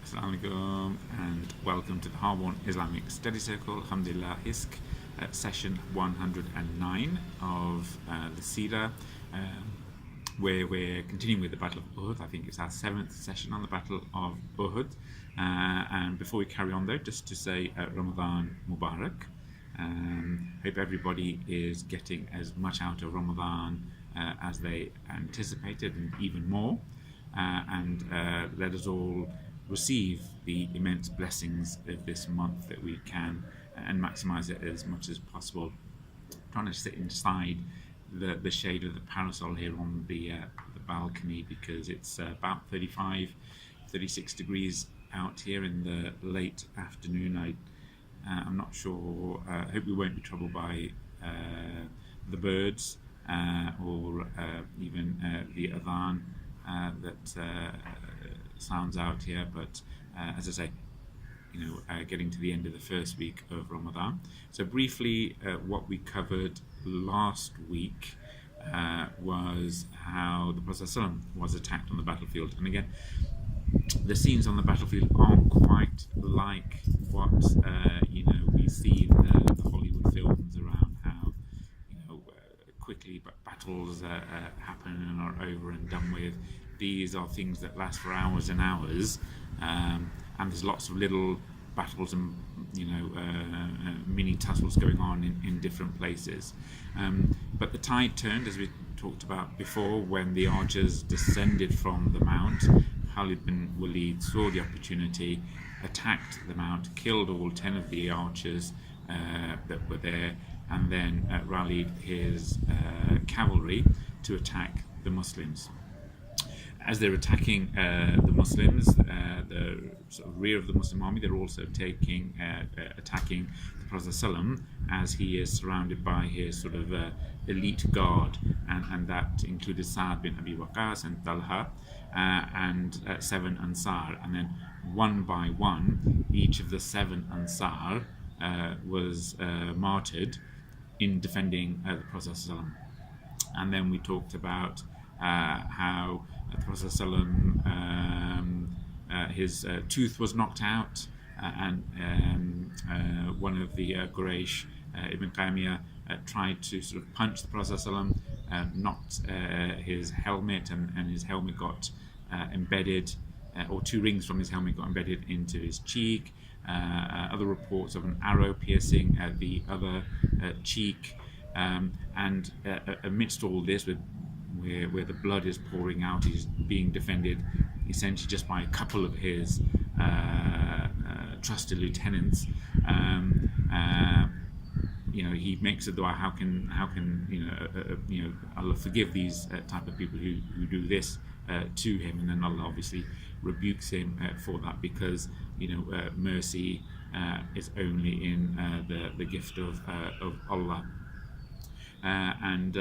Assalamu alaikum and welcome to the Harborn Islamic Study Circle, Alhamdulillah HISC, session 109 of the Seerah, where we're continuing with the Battle of Uhud. I think it's our 7th session on the Battle of Uhud. And before we carry on though, just to say Ramadan Mubarak. Hope everybody is getting as much out of Ramadan as they anticipated and even more. And let us all receive the immense blessings of this month that we can and maximize it as much as possible. Trying to sit inside the shade of the parasol here on the balcony because it's about 36 degrees out here in the late afternoon. I'm not sure. I hope we won't be troubled by the birds or even the adhan that sounds out here, but as I say, getting to the end of the first week of Ramadan. So briefly, what we covered last week was how the Prophet ﷺ was attacked on the battlefield. And again, the scenes on the battlefield aren't quite like what we see in the Hollywood films around how quickly battles happen and are over and done with. These are things that last for hours and hours, and there's lots of little battles and mini tussles going on in different places. But the tide turned, as we talked about before, when the archers descended from the mount. Harith bin Walid saw the opportunity, attacked the mount, killed all 10 of the archers that were there, and then rallied his cavalry to attack the Muslims. As they're attacking the Muslims, the sort of rear of the Muslim army, they're also attacking the Prophet ﷺ as he is surrounded by his sort of elite guard, and that included Saad bin Abi Waqqas and Talha and 7 Ansar, and then one by one, each of the 7 Ansar was martyred in defending the Prophet ﷺ. And then we talked about how the Prophet ﷺ, his tooth was knocked out, and one of the Quraish, Ibn Qamia, tried to sort of punch the Prophet ﷺ, knocked his helmet, and his helmet got embedded, or 2 rings from his helmet got embedded into his cheek. Other reports of an arrow piercing the other cheek, and amidst all this, where the blood is pouring out, he's being defended essentially just by a couple of his trusted lieutenants. He makes a dua, how can Allah forgive these type of people who do this to him, and then Allah obviously rebukes him for that, because mercy is only in the gift of Allah. And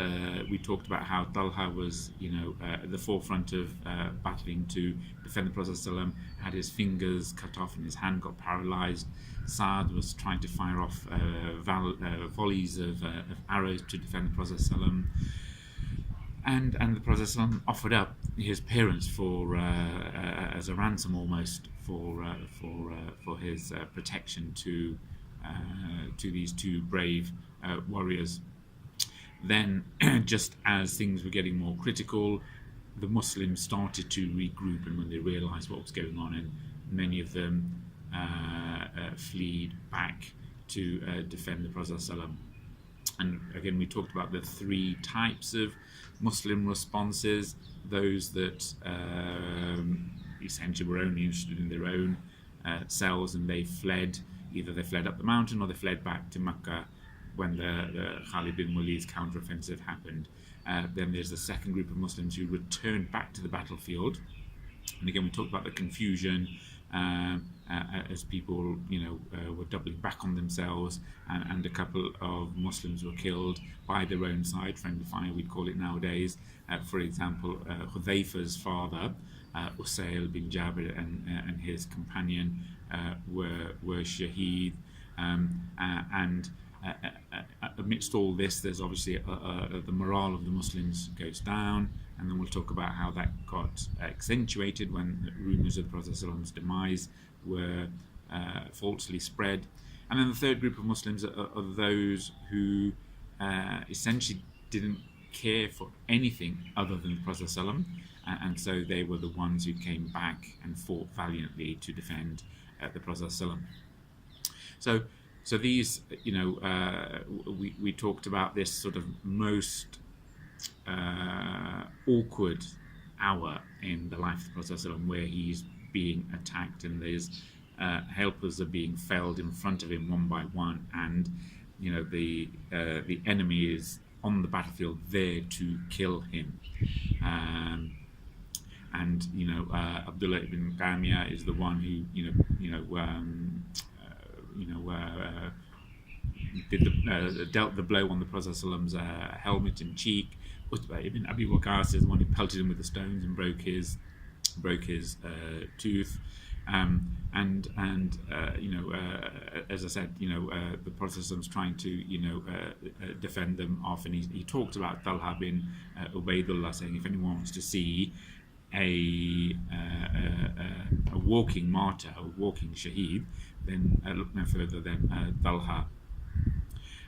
we talked about how Talha was, at the forefront of battling to defend the Prophet ﷺ, had his fingers cut off and his hand got paralyzed. Saad was trying to fire off volleys of arrows to defend the Prophet ﷺ. And the Prophet ﷺ offered up his parents for as a ransom almost for his protection to these 2 brave warriors. Then, just as things were getting more critical, the Muslims started to regroup, and when they realized what was going on, and many of them fled back to defend the Prophet ﷺ. And again, we talked about the 3 types of Muslim responses: those that essentially were only interested in their own selves, and they fled. Either they fled up the mountain or they fled back to Mecca when the Khalid bin Walid's counteroffensive happened. Then there's the second group of Muslims who returned back to the battlefield. And again, we talked about the confusion as people, were doubling back on themselves, and a couple of Muslims were killed by their own side, friendly fire we'd call it nowadays. For example, Hudhayfa's father, Usail bin Jabir, and his companion were shaheed, and amidst all this, there's obviously the morale of the Muslims goes down. and then we'll talk about how that got accentuated when rumours of the Prophet's demise were falsely spread. And then the third group of Muslims are those who essentially didn't care for anything other than the Prophet ﷺ, and so they were the ones who came back and fought valiantly to defend the Prophet ﷺ. So these, we talked about this sort of most awkward hour in the life of the Prophet ﷺ, where he's being attacked and there's helpers are being felled in front of him one by one, and the enemy is on the battlefield there to kill him. Abdullah ibn Qamia is the one who dealt the blow on the Prophet's helmet and cheek. Utbah ibn Abi Waqas is the one who pelted him with the stones and broke his tooth. As I said, the Prophet trying to defend them off, and he talked about Talha bin Ubaidullah, saying if anyone wants to see a walking martyr, a walking shaheed, then look no further than Talha.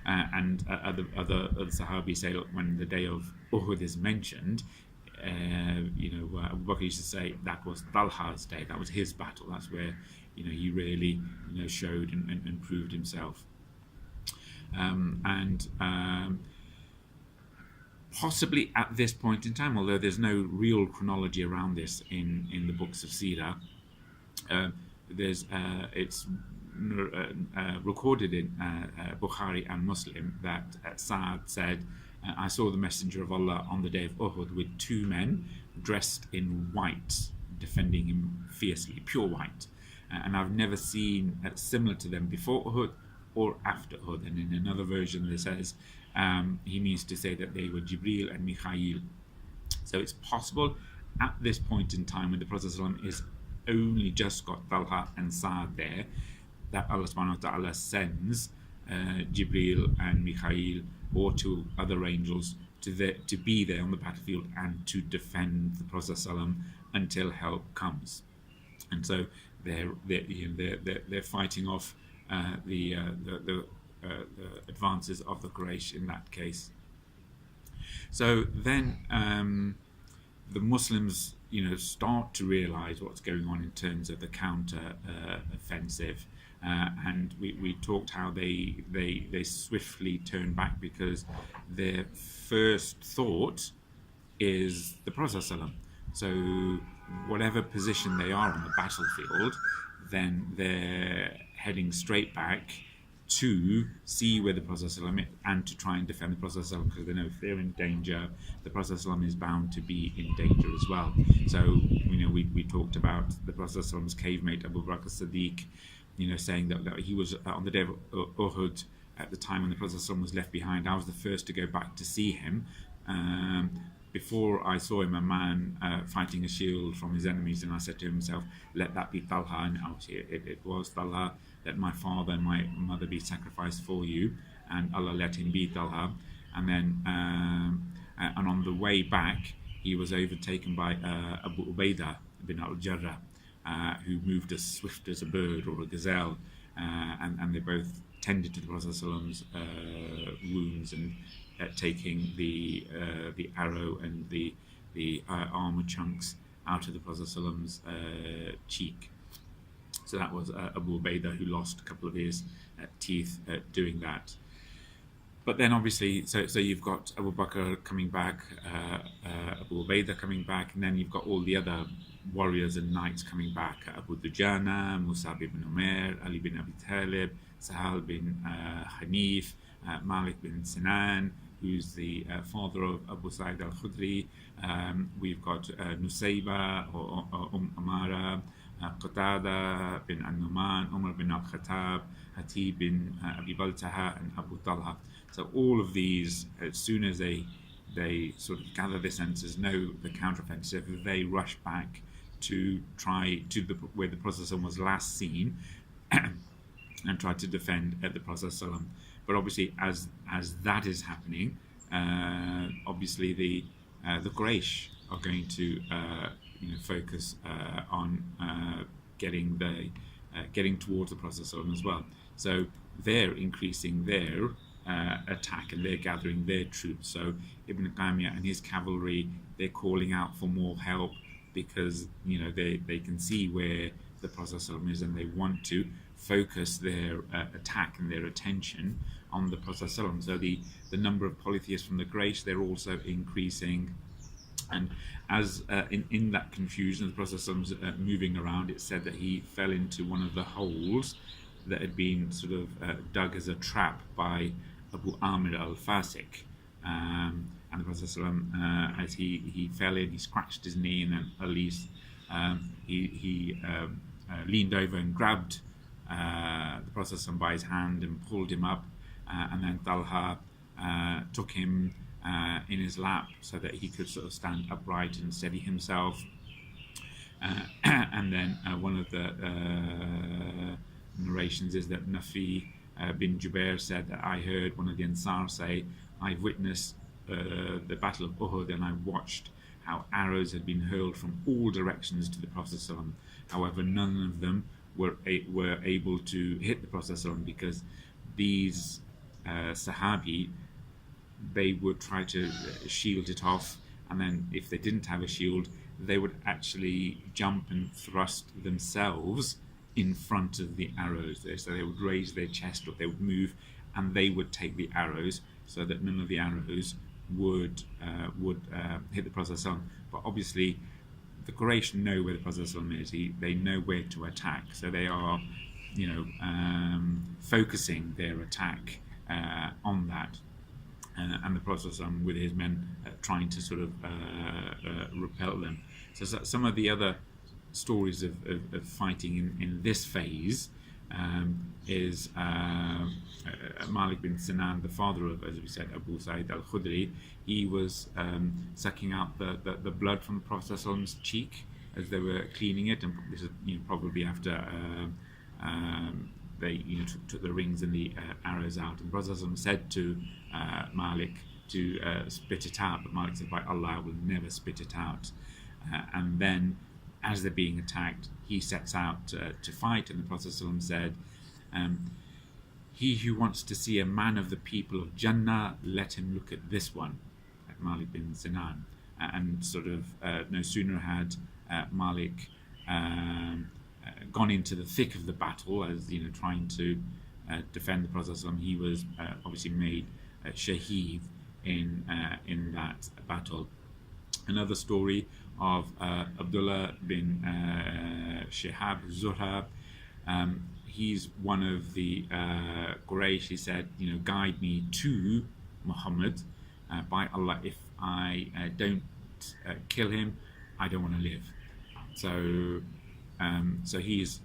And other Sahabis say, look, when the day of Uhud is mentioned, Abu Bakr used to say that was Talha's day, that was his battle, that's where he really showed and proved himself. Possibly at this point in time, although there's no real chronology around this in the books of Seerah, it's recorded in Bukhari and Muslim that Saad said, I saw the Messenger of Allah on the day of Uhud with two men dressed in white, defending him fiercely, pure white. And I've never seen similar to them before Uhud or after Uhud. And in another version it says, he means to say that they were Jibreel and Mikhail. So it's possible at this point in time, when the Prophet ﷺ is only just got Talha and Saad there, that Allah subhanahu wa ta'ala sends Jibreel and Mikhail or two other angels to be there on the battlefield and to defend the Prophet ﷺ until help comes. And so they're fighting off the advances of the Quraysh in that case. So then the Muslims start to realize what's going on in terms of the counter offensive, and we talked how they swiftly turn back, because their first thought is the Prophet ﷺ. So whatever position they are on the battlefield, then they're heading straight back to see where the Prophet ﷺ is and to try and defend the Prophet ﷺ, because they know if they're in danger, the Prophet ﷺ is bound to be in danger as well. So we talked about the Prophet ﷺ's cave mate Abu Bakr as-Siddiq, saying that he was on the day of Uhud, at the time when the Prophet ﷺ was left behind. I was the first to go back to see him. Before I saw him, a man fighting a shield from his enemies, and I said to himself, let that be Talha, and it was Talha. Let my father and my mother be sacrificed for you, and Allah let him be Talha. And then and on the way back, he was overtaken by Abu Ubaidah bin al-Jarrah, who moved as swift as a bird or a gazelle, and they both tended to the Prophet ﷺ's wounds, and taking the arrow and the armor chunks out of the Prophet ﷺ's cheek. So that was Abu Ubaidah, who lost a couple of his teeth doing that. But then obviously, so you've got Abu Bakr coming back, Abu Ubaidah coming back, and then you've got all the other warriors and knights coming back: Abu Dujana, Musab bin Umair, Ali bin Abi Talib, Sahl bin Haneef, Malik bin Sinan, who's the father of Abu Sa'id al-Khudri. We've got Nusaibah or Amarah, Qatada bin An-Numan, Umar bin al-Khattab, Hatib bin Abi Balta, and Abu Talha. So all of these, as soon as they sort of gather their senses, know the counteroffensive, they rush back to try to where the Prophet was last seen and try to defend the Prophet. But obviously, as that is happening, obviously the Quraysh are going to focus on getting towards the Prophet ﷺ as well. So they're increasing their attack, and they're gathering their troops. So Ibn Qamia and his cavalry, they're calling out for more help, because they can see where the Prophet ﷺ is, and they want to focus their attack and their attention on the Prophet ﷺ. So the number of polytheists from the Quraysh, they're also increasing. And as in that confusion, the Prophet ﷺ moving around, it said that he fell into one of the holes that had been sort of dug as a trap by Abu Amir al-Fasiq. And the Prophet ﷺ, as he fell in, he scratched his knee, and then at least he leaned over and grabbed the Prophet ﷺ by his hand and pulled him up, and then Talha took him in his lap so that he could sort of stand upright and steady himself. And then one of the narrations is that Nafi bin Jubair said that I heard one of the Ansar say, I've witnessed the Battle of Uhud, and I watched how arrows had been hurled from all directions to the Prophet ﷺ. However, none of them were able to hit the Prophet ﷺ, because these Sahabi, they would try to shield it off, and then if they didn't have a shield, they would actually jump and thrust themselves in front of the arrows. So they would raise their chest, or they would move, and they would take the arrows, so that none of the arrows would hit the Prophet ﷺ. But obviously, the Quraysh know where the Prophet ﷺ is. They know where to attack, so they are, focusing their attack on that. And the Prophet ﷺ with his men trying to sort of repel them. So some of the other stories of fighting in this phase is Malik bin Sinan, the father of, as we said, Abu Sa'id al-Khudri. He was sucking out the blood from the Prophet ﷺ's cheek as they were cleaning it, and this is probably after they took the rings and the arrows out. And the Prophet ﷺ said to Malik to spit it out, but Malik said, by Allah, I will never spit it out. And then, as they're being attacked, he sets out to fight, and the Prophet ﷺ said, he who wants to see a man of the people of Jannah, let him look at this one, at Malik bin Sinan. And sort of no sooner had Malik gone into the thick of the battle, as trying to defend the Prophet ﷺ, he was obviously made shaheed in that battle. Another story of Abdullah bin Shihab Zuhra. He's one of the Quraysh. He said, guide me to Muhammad. By Allah, if I don't kill him, I don't want to live. So he's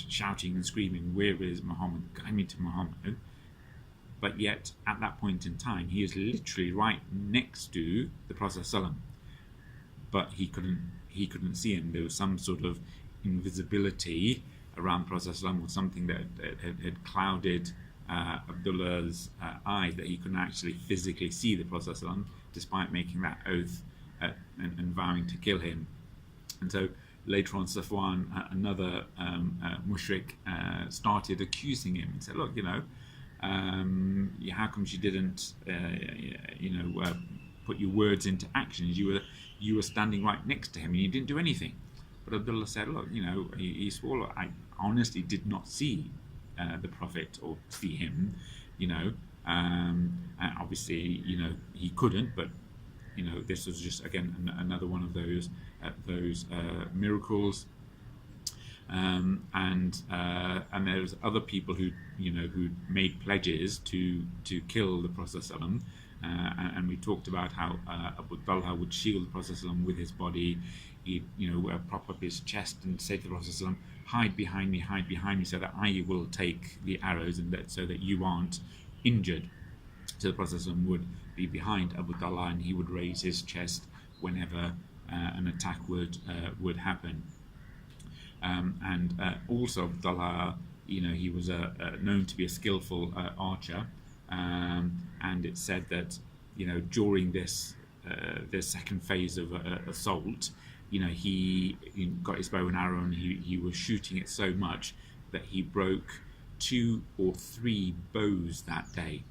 shouting and screaming, where is Muhammad? Guide me to Muhammad. But yet, at that point in time, he is literally right next to the Prophet ﷺ. But he couldn't see him. There was some sort of invisibility around the Prophet ﷺ, or something that had clouded Abdullah's eyes, that he couldn't actually physically see the Prophet ﷺ, despite making that oath and vowing to kill him. And so later on, Safwan, another mushrik, started accusing him and said, look, how come you didn't put your words into action? You were standing right next to him and you didn't do anything. But Abdullah said, look, he swore, I honestly did not see the Prophet or see him, and obviously, he couldn't, but this was just, again, another one of those miracles. And there's other people who made pledges to kill the Prophet ﷺ, and we talked about how Abu Talha would shield the Prophet ﷺ with his body. He'd prop up his chest and say to the Prophet ﷺ, hide behind me so that I will take the arrows, and so that you aren't injured. So the Prophet ﷺ would be behind Abu Talha, and he would raise his chest whenever an attack would happen. And also Abu Talha, he was known to be a skillful archer, and it's said that during this the second phase of assault, he got his bow and arrow, and he was shooting it so much that he broke 2 or 3 bows that day.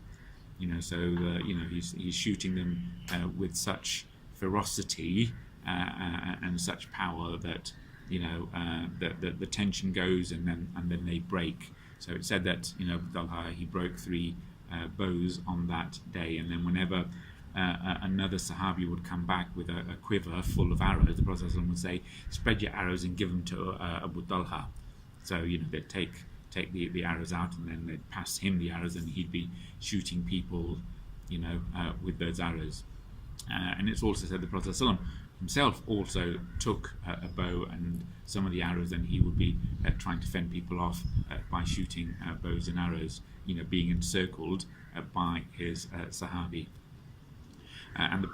He's shooting them with such ferocity and such power that the tension goes, and then they break. So it said that Talha, he broke 3 bows on that day, and then whenever another Sahabi would come back with a quiver full of arrows, the Prophet would say, "Spread your arrows and give them to Abu Talha." So they'd take the arrows out, and then they'd pass him the arrows, and he'd be shooting people with those arrows. And it's also said the Prophet himself also took a bow and some of the arrows, and he would be trying to fend people off by shooting bows and arrows, being encircled by his Sahabi. Abu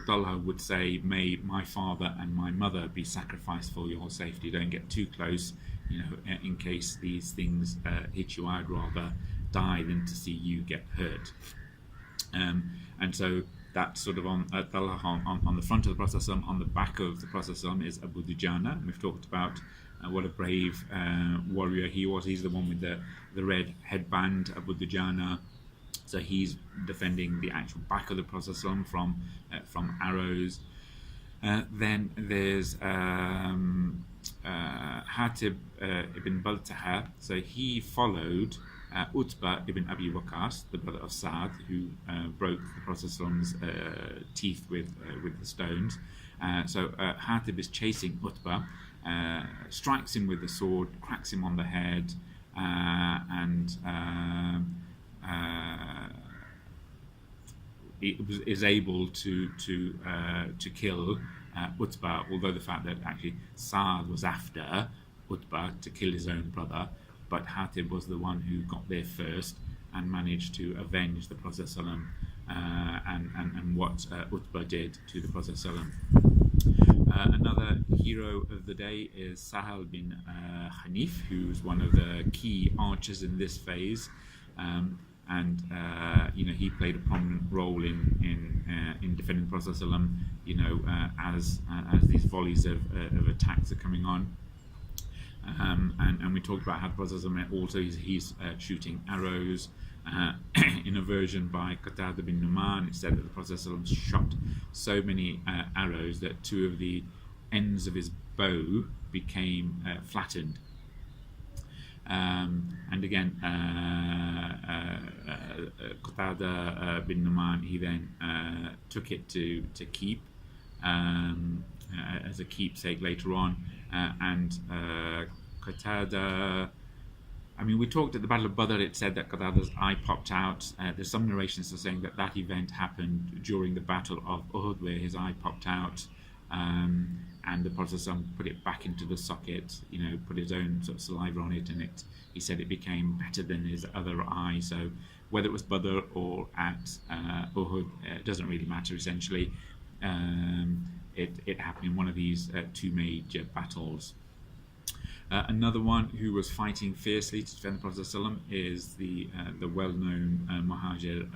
Talha would say, "May my father and my mother be sacrificed for your safety. Don't get too close, in case these things hit you. I'd rather die than to see you get hurt." And so that's sort of on Talha on the front of the Prophet. On the back of the Prophet is Abu Dujana. And we've talked about what a brave warrior he was. He's the one with the red headband, Abu Dujana. So he's defending the actual back of the Prophet from arrows. Then there's Hatib bin Balta. So he followed Utbah ibn Abi Waqas, the brother of Saad, who broke the Prophet's teeth with the stones. So Hatib is chasing Utbah, strikes him with the sword, cracks him on the head, and is able to kill Utbah, although the fact that actually Saad was after Utbah to kill his own brother, but Hatib was the one who got there first and managed to avenge the Prophet and what Utbah did to the Prophet. Another hero of the day is Sahl bin Haneef, who's one of the key archers in this phase. He played a prominent role in defending the Prophet, as these volleys of attacks are coming on. And we talked about how the Prophet also he's shooting arrows. In a version by Saad bin Muadh, it said that the Prophet shot so many arrows that 2 of the ends of his bow became flattened. And again, Qatada bin Numan, he then took it to keep as a keepsake later on. Qatada, we talked at the Battle of Badr, it said that Qatada's eye popped out. There's some narrations saying that event happened during the Battle of Uhud, where his eye popped out. And the Prophet put it back into the socket, put his own sort of saliva on it, and he said it became better than his other eye. So whether it was Badr or at Uhud, it doesn't really matter essentially. It happened in one of these 2 major battles. Another one who was fighting fiercely to defend the Prophet is the well-known Muhajir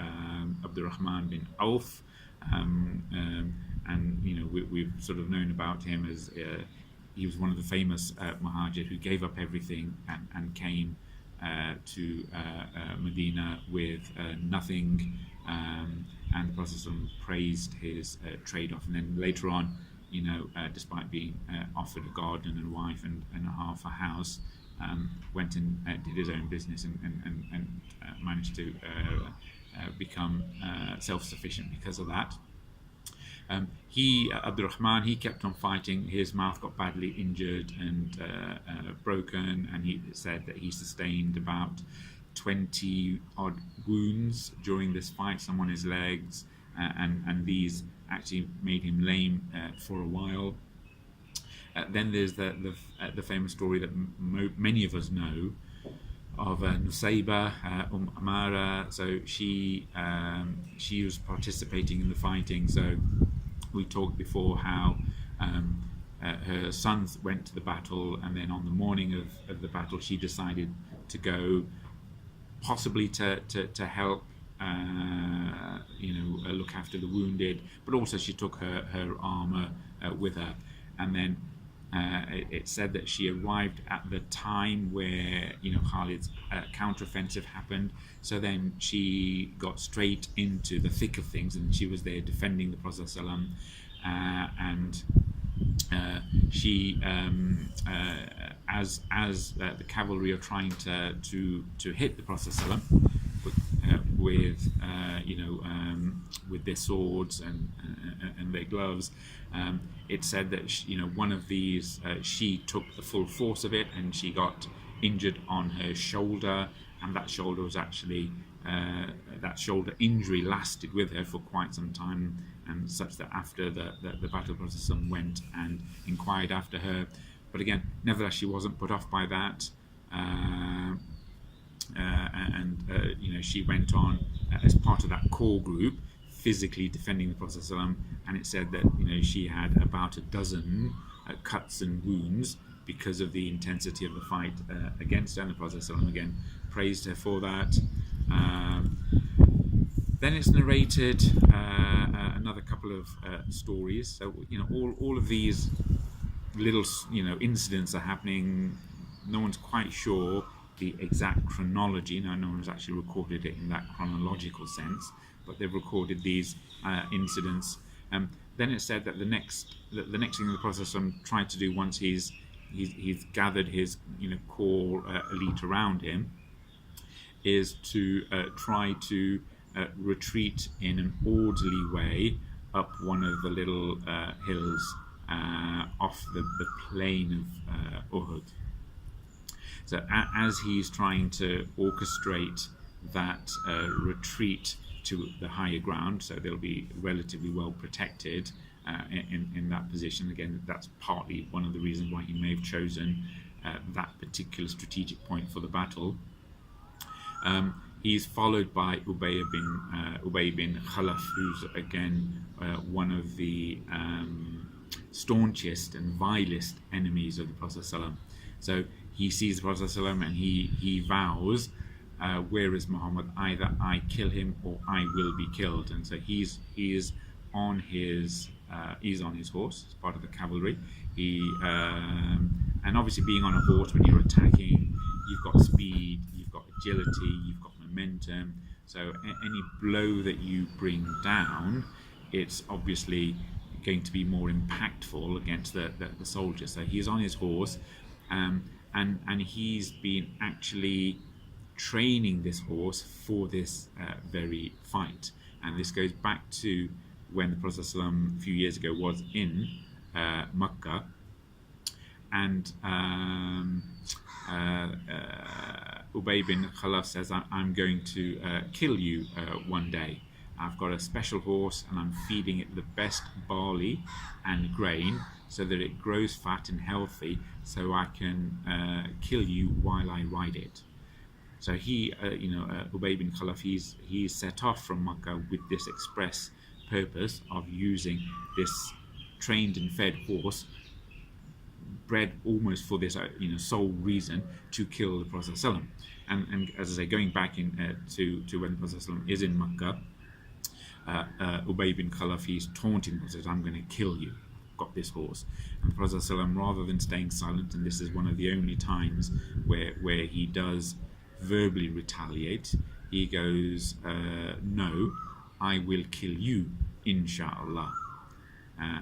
Abdur Rahman bin Awf. We've sort of known about him as he was one of the famous Muhajir who gave up everything and came to Medina with nothing, and the Prophet praised his trade-off. And then later on, despite being offered a garden and a wife and half a house, went and did his own business and managed to become self-sufficient because of that. Abdur Rahman, he kept on fighting. His mouth got badly injured and broken, and he said that he sustained about 20 odd wounds during this fight, some on his legs, and these actually made him lame for a while. Then there's the famous story that many of us know of Nusaibah, Amarah. So she was participating in the fighting. So we talked before how her sons went to the battle, and then on the morning of the battle she decided to go, possibly to help look after the wounded, but also she took her armor with her. And then it said that she arrived at the time where Khalid's counteroffensive happened. So then she got straight into the thick of things, and she was there defending the Prophet ﷺ, and she, as the cavalry are trying to hit the Prophet ﷺ with their swords and their gloves, it said that one of these she took the full force of it, and she got injured on her shoulder, and that shoulder was actually that shoulder injury lasted with her for quite some time, and such that after the battle, Prophet ﷺ went and inquired after her. But again, nevertheless, she wasn't put off by that. She went on as part of that core group, physically defending the Prophet ﷺ, and it said that she had about a dozen cuts and wounds because of the intensity of the fight against her, and the Prophet ﷺ again praised her for that. Then it's narrated another couple of stories. So all of these little incidents are happening. No one's quite sure the exact chronology. No one's actually recorded it in that chronological sense, but they've recorded these incidents. Then it said that the next thing the Prophet ﷺ tried to do once he's gathered his core elite around him is to try to retreat in an orderly way up one of the little hills off the plain of Uhud. So as he's trying to orchestrate that retreat to the higher ground, so they'll be relatively well protected in that position. Again, that's partly one of the reasons why he may have chosen that particular strategic point for the battle. He's followed by Ubai bin Khalaf, who's again one of the staunchest and vilest enemies of the Prophet ﷺ. So he sees the Prophet ﷺ and he vows, where is Muhammad? Either I kill him or I will be killed. And so he is on his horse, as part of the cavalry. And obviously, being on a horse when you're attacking, you've got speed, you've got agility, you've got momentum. So any blow that you bring down, it's obviously going to be more impactful against the soldier. So he's on his horse, and he's been actually training this horse for this very fight. And this goes back to when the Prophet ﷺ a few years ago was in Mecca, and Ubai bin Khalaf says, I'm going to kill you one day. I've got a special horse and I'm feeding it the best barley and grain so that it grows fat and healthy, so I can kill you while I ride it. So he, Ubai bin Khalaf, he's set off from Makkah with this express purpose of using this trained and fed horse, bred almost for this sole reason, to kill the Prophet ﷺ. And as I say, going back to when the Prophet ﷺ is in Makkah, Ubai bin Khalaf, he's taunting the Prophet, I'm going to kill you, got this horse. And the Prophet ﷺ, rather than staying silent, and this is one of the only times where he does verbally retaliate, he goes, no, I will kill you, inshallah.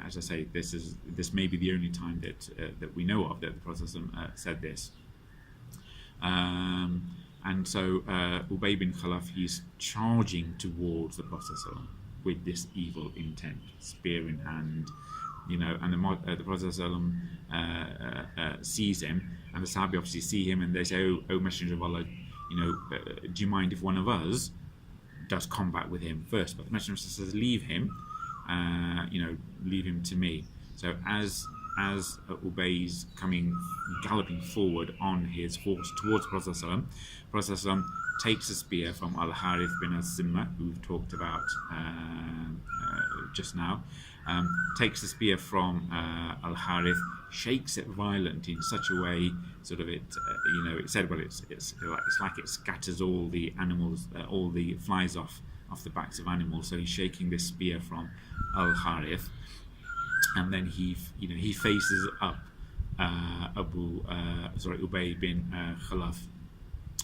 As I say, this may be the only time that we know of that the Prophet said this. And so Ubai bin Khalaf, he's charging towards the Prophet with this evil intent, spear in hand, and the Prophet sees him, and the Sahabi obviously see him, and they say, oh Messenger of Allah, do you mind if one of us does combat with him first? But the Messenger says, leave him to me. So as Ubay's galloping forward on his horse towards the Prophet takes a spear from Harith bin As-Simma, who we've talked about just now, takes the spear from Harith, shakes it violently in such a way, sort of it said, well, it's like it scatters all the animals, all the flies off off the backs of animals. So he's shaking this spear from Al-Harith, and then he faces up Ubai bin Khalaf.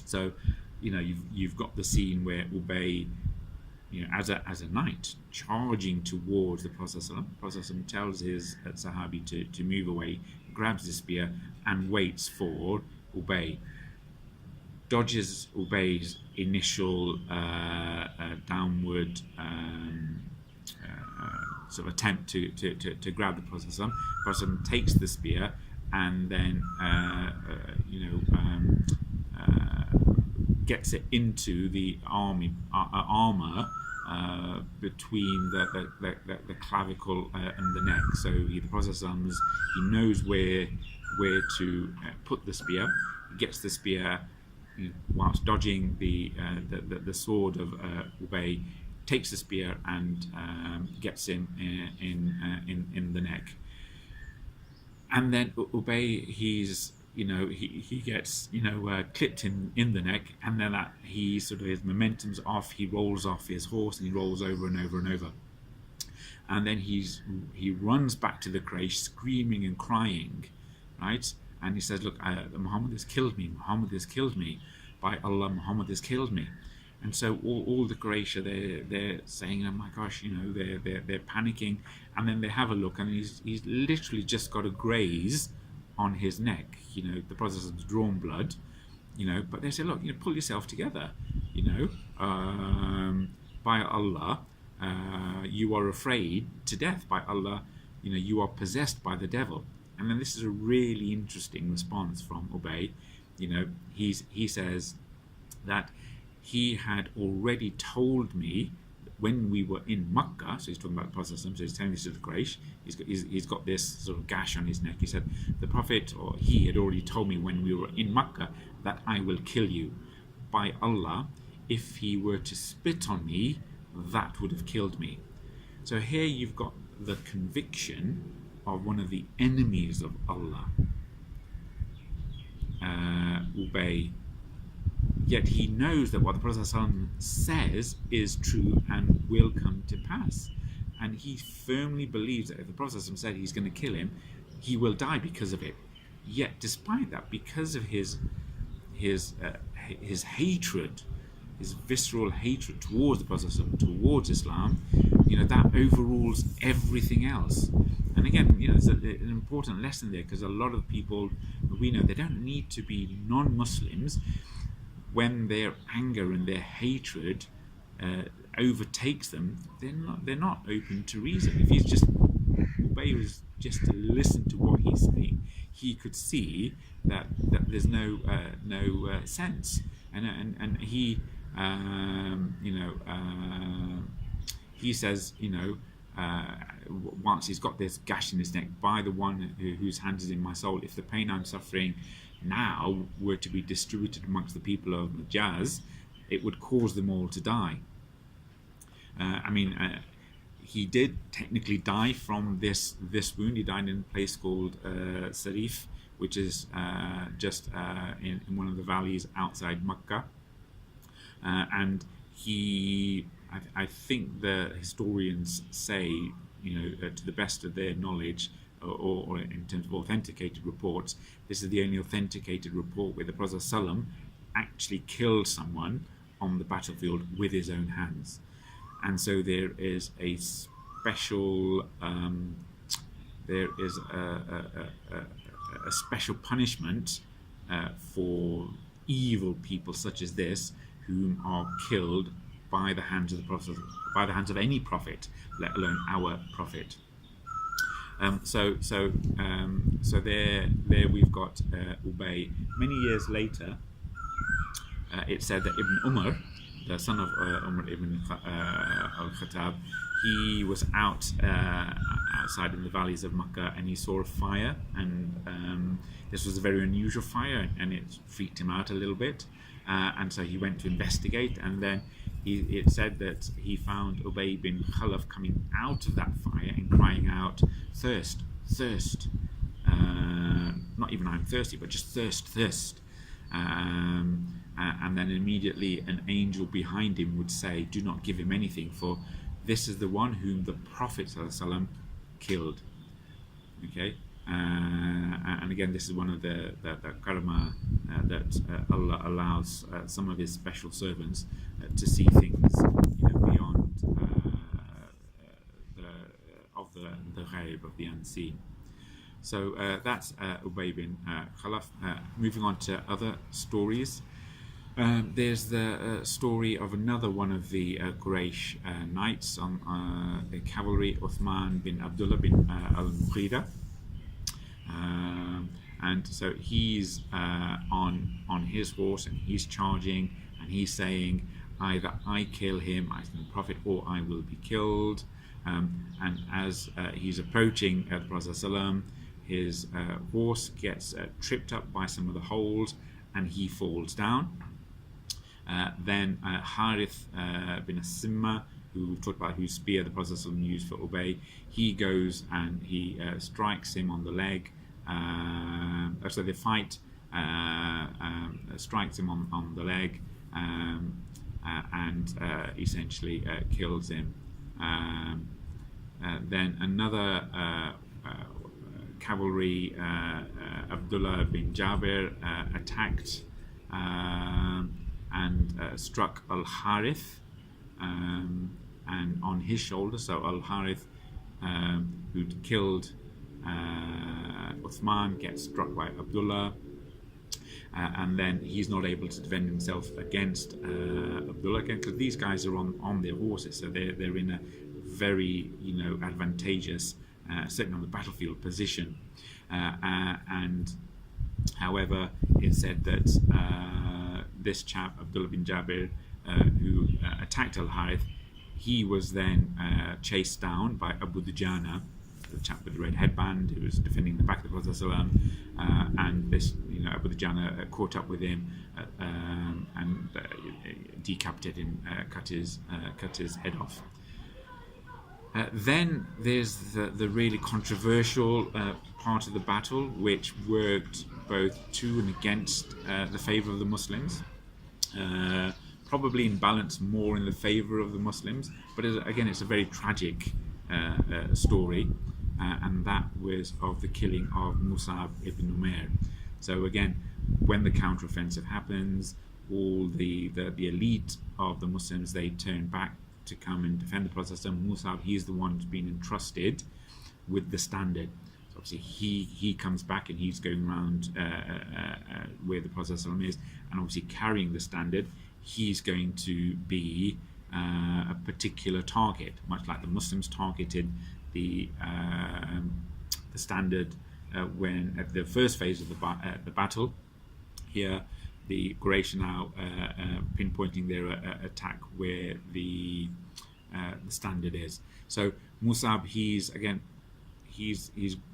So you've got the scene where Ubay, as a knight charging towards the Prophet ﷺ. The Prophet ﷺ tells his Sahabi to move away, grabs the spear and waits for Ubay, dodges Ubay's initial downward sort of attempt to grab the Prophet ﷺ. The Prophet ﷺ takes the spear and then gets it into the armor between the clavicle and the neck. So the Prophet ﷺ, he knows where to put the spear. He gets the spear whilst dodging the sword of Ubay, takes the spear and gets him in the neck. And then Ubay, he gets clipped in the neck, and then he sort of, his momentum's off. He rolls off his horse and he rolls over and over and over. And then he runs back to the Quraysh, screaming and crying, right? And he says, "Look, Muhammad has killed me. Muhammad has killed me. By Allah, Muhammad has killed me." And so all the Quraysh, they're saying, "Oh my gosh," they're panicking. And then they have a look, and he's literally just got a graze on his neck. The Prophet has drawn blood, but they say, "Look, pull yourself together. By Allah, you are afraid to death. By Allah, you are possessed by the devil." And then this is a really interesting response from Ubay. He says that he had already told me when we were in Mecca. So he's talking about the Prophet, so he's telling this to the Quraysh. He's got this sort of gash on his neck. He said, the Prophet, or he had already told me when we were in Mecca that I will kill you. By Allah, if he were to spit on me, that would have killed me. So here you've got the conviction of one of the enemies of Allah, Ubay. Yet he knows that what the Prophet ﷺ says is true and will come to pass. And he firmly believes that if the Prophet ﷺ said he's going to kill him, he will die because of it. Yet despite that, because of his hatred, his visceral hatred towards the Prophet ﷺ, towards Islam, that overrules everything else. And again, there's an important lesson there, because a lot of people, we know, they don't need to be non-Muslims. When their anger and their hatred overtakes them, they're not open to reason. If Ubay was just to listen to what he's saying, he could see that there's no sense. And he he says, once he's got this gash in his neck, by the one whose hand is in my soul, if the pain I'm suffering now were to be distributed amongst the people of Majaz, it would cause them all to die. He did technically die from this wound. He died in a place called Sarif, which is just in one of the valleys outside Mecca. And I think the historians say, to the best of their knowledge, or in terms of authenticated reports, this is the only authenticated report where the Prophet ﷺ actually killed someone on the battlefield with his own hands. And so there is a special a special punishment for evil people such as this, whom are killed by the hands of the Prophet, by the hands of any prophet, let alone our prophet. So there we've got Ubay. Many years later, it's said that Ibn Umar, the son of Umar ibn al-Khattab, he was outside in the valleys of Mecca, and he saw a fire, and this was a very unusual fire, and it freaked him out a little bit, and so he went to investigate, and then it said that he found Ubai bin Khalaf coming out of that fire and crying out, "Thirst, thirst." Not even "I'm thirsty," but just "thirst, thirst." And then immediately an angel behind him would say, "Do not give him anything, for this is the one whom the Prophet ﷺ killed." Okay, and again, this is one of the karma that Allah allows some of His special servants to see things, beyond the ghaib, of the unseen. So that's Ubai bin Khalaf. Moving on to other stories. There's the story of another one of the Quraish knights on the cavalry, Uthman bin Abdullah bin al-Mughira. And so he's on his horse, and he's charging, and he's saying, either I kill him, I am the Prophet, or I will be killed. And as he's approaching the Prophet ﷺ, his horse gets tripped up by some of the holes, and he falls down. Then Harith bin As-Simma, who we've talked about, whose spear the Prophet ﷺ used for Ubay, he goes and he strikes him on the leg. So they fight, strikes him on the leg, and essentially kills him. Then another cavalry, Abdullah bin Jabir, attacked and struck Al-Harith and on his shoulder. So Al-Harith, who'd killed Uthman, gets struck by Abdullah, and then he's not able to defend himself against Abdullah again, because these guys are on their horses, so they're in a very advantageous, certainly on the battlefield, position. And however, it's said that this chap, Abdullah bin Jabir, who attacked Al-Harith, he was then chased down by Abu Dujana, the chap with the red headband, who was defending the back of the Prophet ﷺ, and this, Abu Dujana caught up with him and decapitated him, cut his head off. Then there's the really controversial part of the battle, which worked both to and against the favour of the Muslims. Probably in balance more in the favour of the Muslims, but again, it's a very tragic story, and that was of the killing of Musab ibn Umair. So again, when the counteroffensive happens, all the elite of the Muslims, they turn back to come and defend the Prophet. Musab, he's the one who's been entrusted with the standard. So obviously he comes back, and he's going around where the Prophet is, and obviously carrying the standard. He's going to be a particular target, much like the Muslims targeted the standard when at the first phase of the battle. Here, the Quraysh are now pinpointing their attack where the standard is. So Musab, he's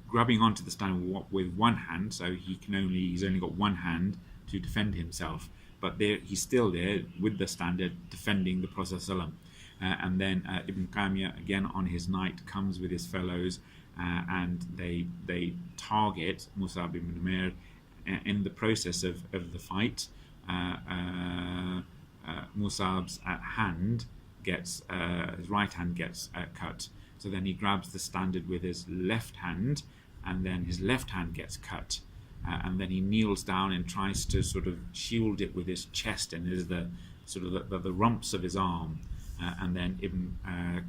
grabbing onto the standard with one hand, so he's only got one hand to defend himself. But he's still there with the standard, defending the Prophet ﷺ. And then Ibn Qamia, again on his knight, comes with his fellows, and they target Musab ibn Umair. In the process of the fight, Musab's hand gets his right hand gets cut. So then he grabs the standard with his left hand, and then his left hand gets cut. And then he kneels down and tries to sort of shield it with his chest, and is the sort of the rumps of his arm. And then Ibn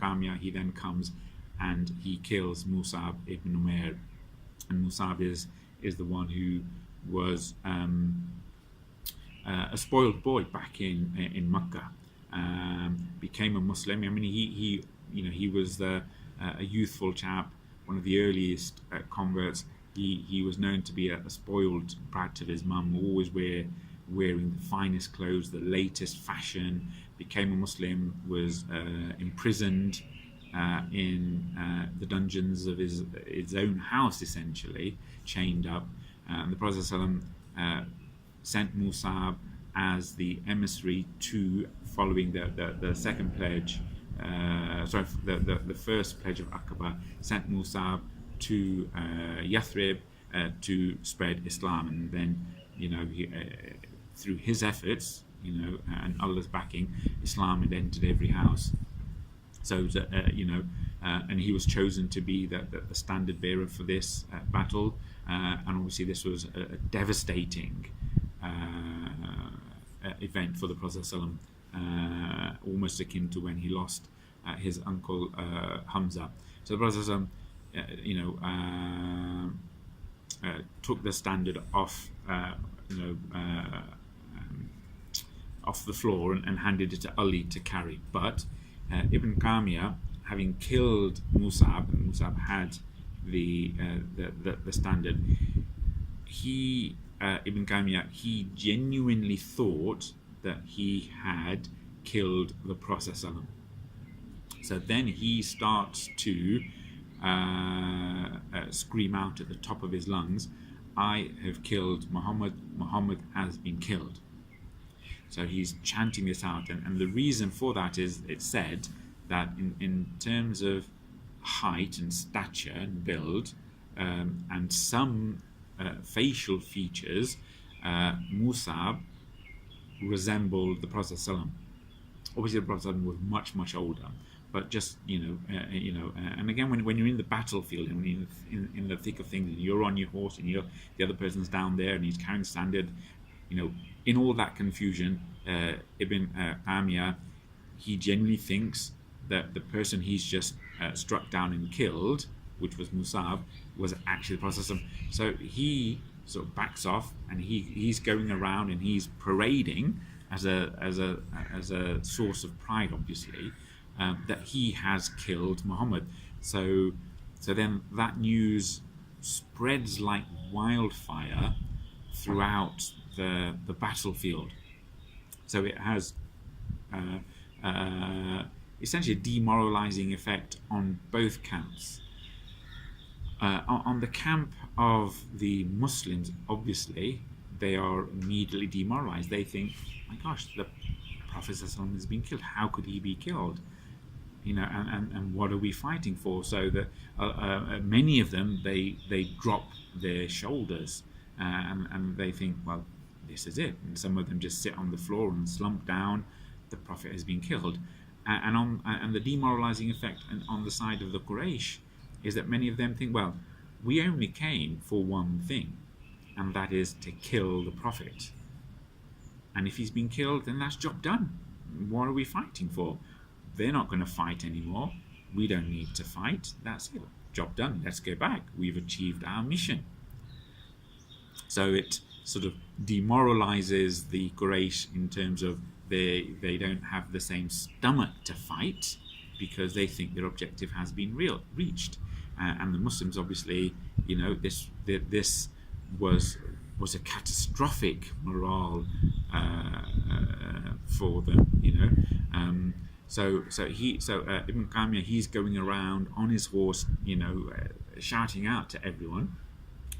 Qamia, he then comes and he kills Musab ibn Umair. And Musab is the one who was a spoiled boy back in Mecca. Became a Muslim. I mean, he was a youthful chap, one of the earliest converts. He was known to be a spoiled brat of his mum, always wearing the finest clothes, the latest fashion. Became a Muslim, was imprisoned in the dungeons of his own house, essentially, chained up. The Prophet ﷺ sent Musab as the emissary to, following the second pledge, the first pledge of Aqaba, sent Musab to Yathrib to spread Islam. And then through his efforts, and Allah's backing, Islam had entered every house. So that, and he was chosen to be the standard bearer for this battle, and obviously this was a devastating event for the Prophet ﷺ, almost akin to when he lost his uncle Hamza. So the Prophet ﷺ, took the standard off the floor and handed it to Ali to carry. But Ibn Qamia, having killed Musab, and Musab had the standard, Ibn Qamia, he genuinely thought that he had killed the Prophet ﷺ. So then he starts to scream out at the top of his lungs, "I have killed Muhammad, Muhammad has been killed." So he's chanting this out, and the reason for that is, it's said that in terms of height and stature and build, and some facial features, Musab resembled the Prophet ﷺ. Obviously the Prophet ﷺ was much older, but just and again, when you're in the battlefield and when you're in the thick of things, and you're on your horse and the other person's down there and he's carrying the standard, in all that confusion, Ibn Qamia, he genuinely thinks that the person he's just struck down and killed, which was Musab, was actually the Prophet. So he sort of backs off, and he's going around and he's parading as a source of pride, obviously, that he has killed Muhammad. So then that news spreads like wildfire throughout the battlefield. So it has essentially a demoralizing effect on both camps. On the camp of the Muslims, obviously, they are immediately demoralized. They think, my gosh, the Prophet ﷺ has been killed. How could he be killed? And what are we fighting for? So that many of them, they drop their shoulders, and they think, well, this is it. And some of them just sit on the floor and slump down. The Prophet has been killed. And the demoralizing effect on the side of the Quraysh is that many of them think, well, we only came for one thing, and that is to kill the Prophet. And if he's been killed, then that's job done. What are we fighting for? They're not going to fight anymore. We don't need to fight. That's it. Job done. Let's go back. We've achieved our mission. So it sort of demoralizes the Quraysh in terms of they don't have the same stomach to fight, because they think their objective has been reached. And the Muslims, obviously, this was a catastrophic morale for them. So Ibn Qamia, he's going around on his horse, shouting out to everyone.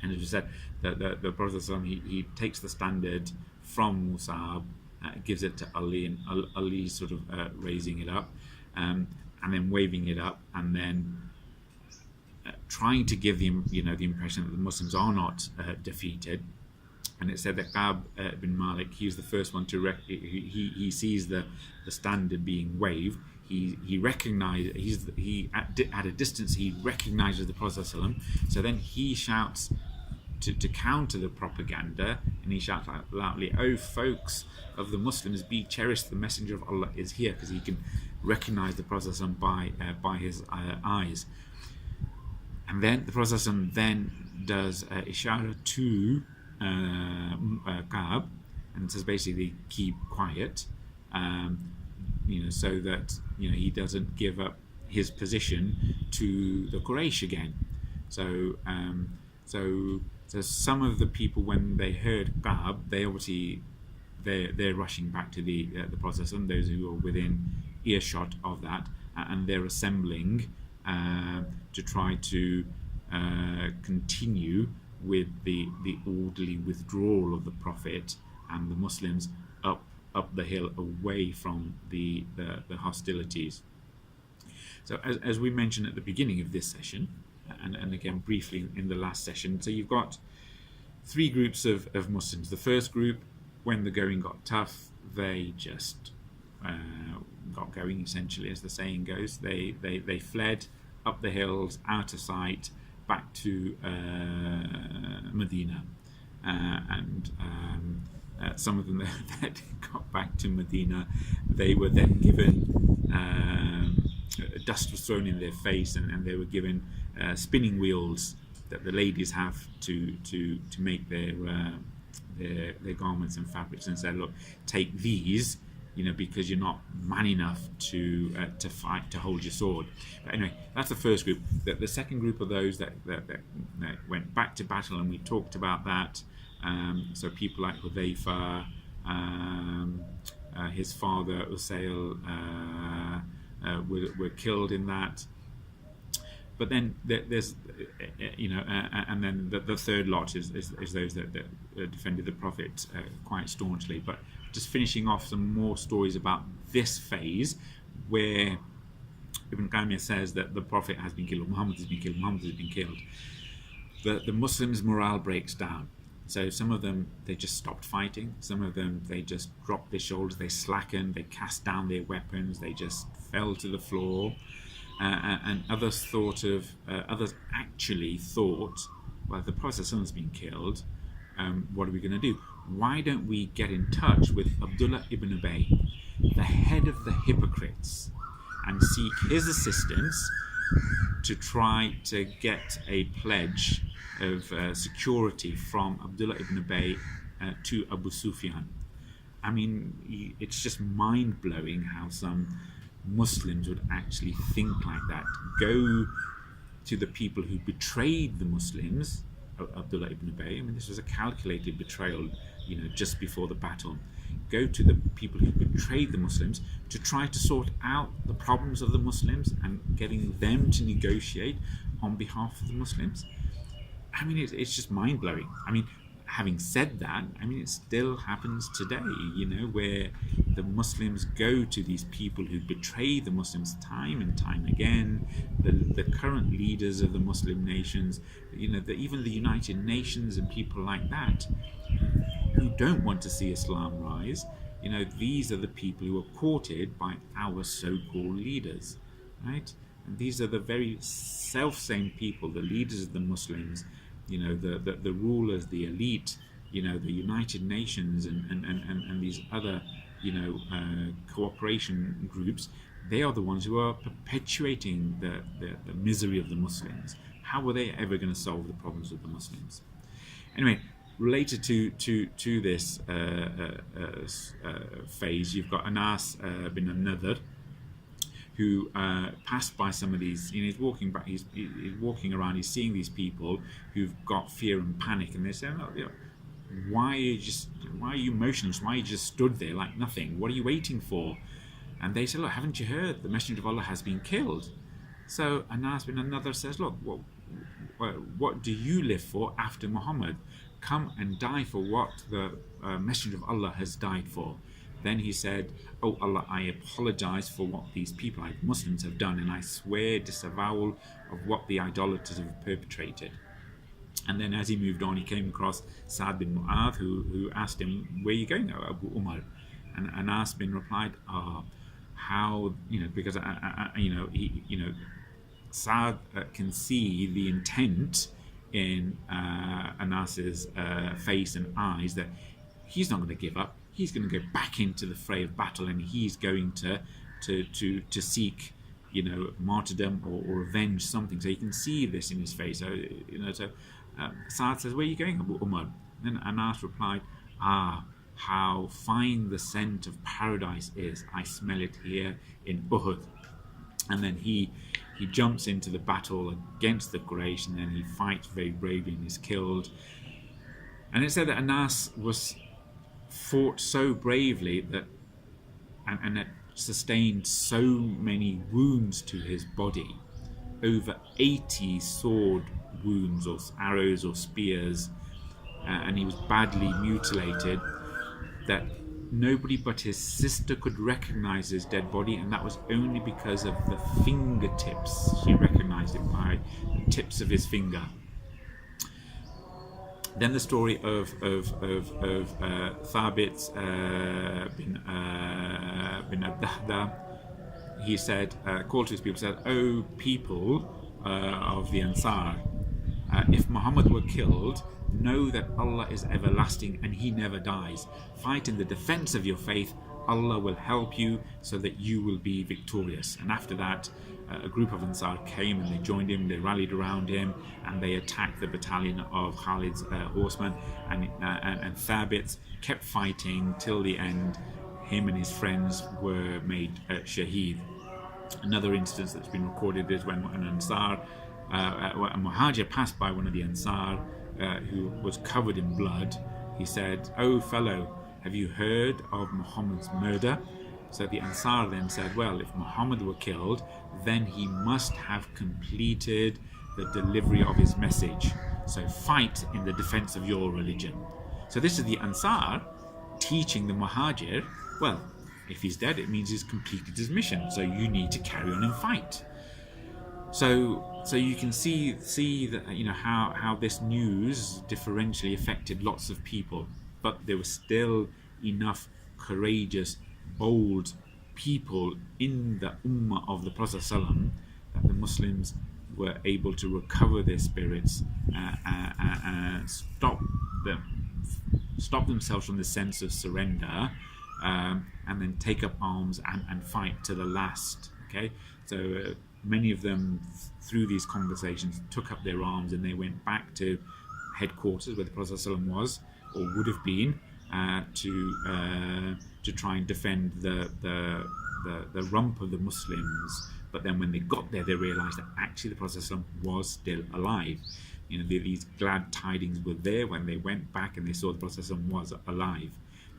And as we said, the Prophet ﷺ, he takes the standard from Musab, gives it to Ali, and Ali sort of raising it up, and then waving it up, and then trying to give the impression that the Muslims are not defeated. And it said that Ka'b bin Malik, he was the first one to he sees the standard being waved. He recognized, at a distance he recognizes the Prophet ﷺ. So then he shouts to counter the propaganda, and he shouts out loudly, "Oh folks of the Muslims, be cherished, the messenger of Allah is here," because he can recognize the Prophet ﷺ by his eyes. And then the Prophet ﷺ then does ishara to Ka'b, and says basically, keep quiet, so that he doesn't give up his position to the Quraysh again. So some of the people, when they heard Ka'b, they're rushing back to the Prophet, those who are within earshot of that, and they're assembling to try to continue with the orderly withdrawal of the Prophet and the Muslims up the hill, away from the hostilities. So as we mentioned at the beginning of this session, and again briefly in the last session, so you've got three groups of Muslims. The first group, when the going got tough, they just got going, essentially, as the saying goes. They fled up the hills, out of sight, back to Medina. And some of them that got back to Medina, they were then given, dust was thrown in their face, and they were given spinning wheels that the ladies have to make their garments and fabrics, and said, look, take these, because you're not man enough to fight, to hold your sword. But anyway, that's the first group. The second group of those that went back to battle, and we talked about that. So people like Hudayfa, his father Usail were killed in that. But then there's, and then the third lot is those that defended the Prophet quite staunchly. But just finishing off some more stories about this phase, where Ibn Qamia says that the Prophet has been killed, Muhammad has been killed, the Muslims' morale breaks down. So some of them, they just stopped fighting. Some of them, they just dropped their shoulders, they slackened, they cast down their weapons, they just fell to the floor. And others actually thought, well, if the Prophet has been killed, what are we going to do? Why don't we get in touch with Abdullah ibn Ubay, the head of the hypocrites, and seek his assistance to try to get a pledge of security from Abdullah ibn Ubay to Abu Sufyan. I mean, it's just mind-blowing how some Muslims would actually think like that. Go to the people who betrayed the Muslims, Abdullah ibn Ubay. I mean, this was a calculated betrayal, just before the battle. Go to the people who betrayed the Muslims to try to sort out the problems of the Muslims and getting them to negotiate on behalf of the Muslims. I mean, it's just mind-blowing. I mean, having said that, I mean, it still happens today, where the Muslims go to these people who betray the Muslims time and time again, the current leaders of the Muslim nations, even the United Nations and people like that, who don't want to see Islam rise. These are the people who are courted by our so-called leaders, right? And these are the very self-same people, the leaders of the Muslims, the rulers, the elite, the United Nations and these other, cooperation groups. They are the ones who are perpetuating the misery of the Muslims. How were they ever going to solve the problems of the Muslims? Anyway, related to this phase, you've got Anas bin An-Nadr, who passed by some of these. He's walking back. He's walking around. He's seeing these people who've got fear and panic, and they're saying, why are you motionless? Why are you just stood there like nothing? What are you waiting for? And they say, look, haven't you heard? The Messenger of Allah has been killed. So Anas bin An-Nadr says, look, what do you live for after Muhammad? Come and die for what the Messenger of Allah has died for. Then he said, oh Allah, I apologize for what these people, like Muslims, have done, and I swear disavowal of what the idolaters have perpetrated. And then as he moved on, he came across Saad bin Muadh, who asked him, where are you going, Abu Umar? And Anas bin replied, how, because, Saad can see the intent in Anas's face and eyes, that he's not going to give up. He's going to go back into the fray of battle, and he's going to seek, martyrdom or revenge, something. So you can see this in his face. So, Saad says, where are you going, Abu Umar? Then Anas replied, how fine the scent of paradise is. I smell it here in Uhud. And then he jumps into the battle against the Quraysh, and then he fights very bravely and is killed. And it said that Anas fought so bravely that and it sustained so many wounds to his body, over 80 sword wounds or arrows or spears, and he was badly mutilated, that nobody but his sister could recognize his dead body, and that was only because of the fingertips. She recognized it by the tips of his finger. Then the story of Thabit bin Ad-Dahdah. He said, called to his people, said, "O people of the Ansar, if Muhammad were killed, know that Allah is everlasting and He never dies. Fight in the defense of your faith. Allah will help you so that you will be victorious." And after that, a group of Ansar came and they joined him, they rallied around him, and they attacked the battalion of Khalid's horsemen. And Thabit kept fighting till the end. Him and his friends were made shaheed. Another instance that's been recorded is when an Ansar, a Muhajir passed by one of the Ansar who was covered in blood. He said, "Oh fellow, have you heard of Muhammad's murder?" So the Ansar then said, well, if Muhammad were killed, then he must have completed the delivery of his message. So fight in the defense of your religion. So this is the Ansar teaching the Muhajir, well, if he's dead, it means he's completed his mission. So you need to carry on and fight. So you can see that, you know, how this news differentially affected lots of people, but there was still enough courageous, bold people in the ummah of the Prophet ﷺ that the Muslims were able to recover their spirits and stop themselves from the sense of surrender, and then take up arms and fight to the last. Okay, so many of them through these conversations took up their arms and they went back to headquarters where the Prophet ﷺ was or would have been, to try and defend the rump of the Muslims. But then when they got there, they realized that actually the Prophet ﷺ was still alive. You know, these glad tidings were there when they went back and they saw the Prophet ﷺ was alive.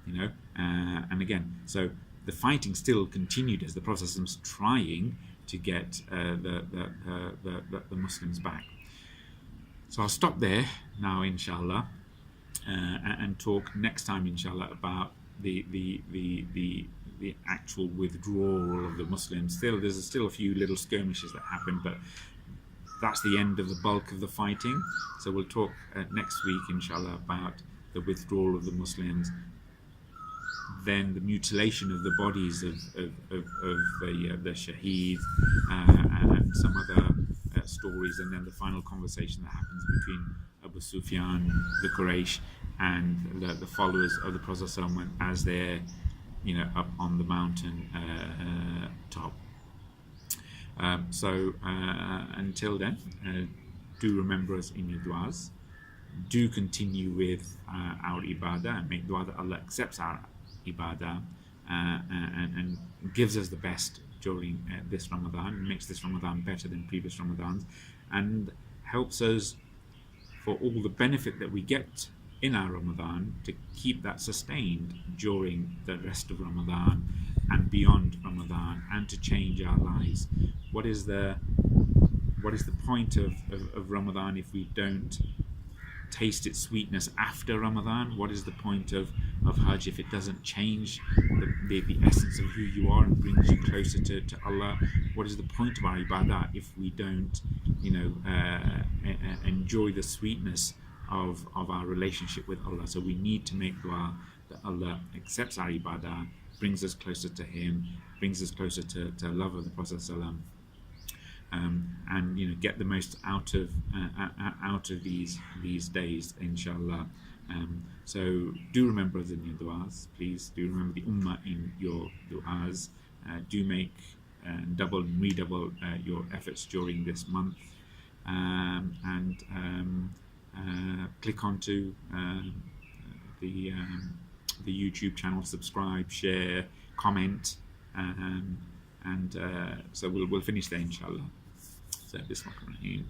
You know, and again, so the fighting still continued as the Prophet ﷺ was trying to get the Muslims back. So I'll stop there now, inshallah, and talk next time, inshallah, about the actual withdrawal of the Muslims. There's still a few little skirmishes that happen, but that's the end of the bulk of the fighting. So we'll talk next week, inshallah, about the withdrawal of the Muslims, then the mutilation of the bodies of the shaheed, and some other stories, and then the final conversation that happens between Abu Sufyan, the Quraish, and the followers of the Prophet ﷺ as they're, you know, up on the mountain top. So until then, do remember us in your du'as. Do continue with our ibadah and make dua that Allah accepts our ibadah and gives us the best during this Ramadan, makes this Ramadan better than previous Ramadans, and helps us for all the benefit that we get in our Ramadan to keep that sustained during the rest of Ramadan and beyond Ramadan, and to change our lives. What is the point of Ramadan if we don't taste its sweetness after Ramadan? What is the point of Hajj if it doesn't change the essence of who you are and brings you closer to Allah? What is the point of our ibadah if we don't, you know, enjoy the sweetness of our relationship with Allah? So we need to make dua that Allah accepts our ibadah, brings us closer to Him, brings us closer to love of the Prophet ﷺ, and, you know, get the most out of these days, inshallah. So do remember us in your du'as, please. Do remember the ummah in your du'as. Do make double and redouble your efforts during this month, and click onto the YouTube channel, subscribe, share, comment, and so we'll finish there, inshallah. So Bismillahirrahmanirrahim.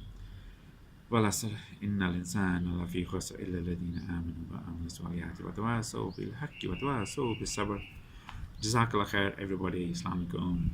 والعصر إن الإنسان لفي خسر إلا الذين آمنوا وعملوا الصالحات وتواصوا بالحق وتواصوا بالصبر. Jazakallah khair, everybody. Assalamu alaikum.